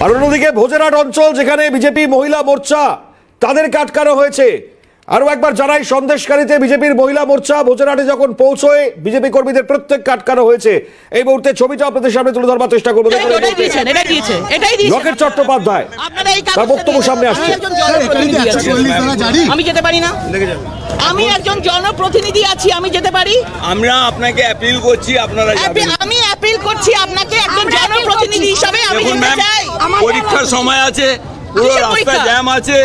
আর অন্যদিকে ভোজেরহাট অঞ্চল যেখানে বিজেপি মহিলা মোর্চা তাদেরকে আটকানো হয়েছে। আরো একবার জানাই, সন্দেশকারীতে বিজেপির মহিলা মোর্চা ভোজেরহাটে যখন পৌঁছয় বিজেপি কর্মীদের প্রত্যেককে আটকানো হয়েছে। এই মুহূর্তে ছবিটা আপনাদের সামনে তুলে ধরবার চেষ্টা করবো। লকেট চট্টোপাধ্যায় তার বক্তব্য সামনে আসছে। আমি যেতে পারি না, আমি একজন জনপ্রতিনিধি আছি, আমি যেতে পারি। আমরা আপনাকে অ্যাপিল করছি, আপনারা যাবেন। আমি অ্যাপিল করছি আপনাকে একজন জনপ্রতিনিধি হিসেবে। আমি যেতে চাই। পরীক্ষার সময় আছে, পুরো রাস্তা জ্যাম আছে।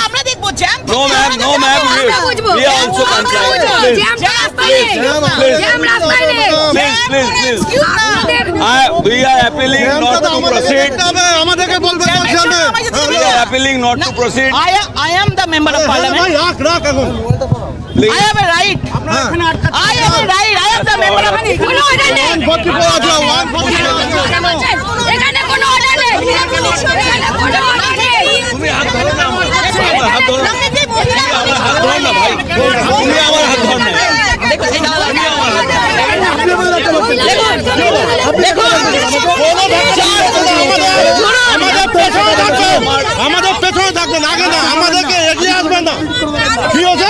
আমরা দেখবো jam. No ma'am, no ma'am. We are also concerned. Please. We are appealing not to proceed. We are appealing not to proceed. I am the member of parliament. Please. I have a right. I have a right. I am the member of parliament. এখানে কোনো order নেই। তুমি হাত ধরো না, হাত ধরো না, হাত ধরো না ভাই, তুমি আমার হাত ধরো না। আমাদের পেছনে থাকবেন, আগে না, আমাদেরকে এগিয়ে আসবেন না। কি হচ্ছে?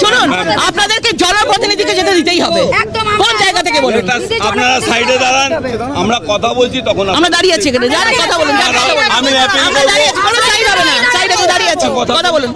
শুনুন, আপনাদেরকে জনপ্রতিনিধিকে যেতে দিতেই হবে। কোন জায়গা থেকে বলুন? আপনারা সাইডে দাঁড়ান, আমরা কথা বলছি, তখন আমরা দাঁড়িয়ে আছি এখানে। কথা বলুন। আমি আমরা দাঁড়িয়ে আছি, কোনো সাইড হবে না। সাইডে দাঁড়িয়ে আছি। কথা বলুন।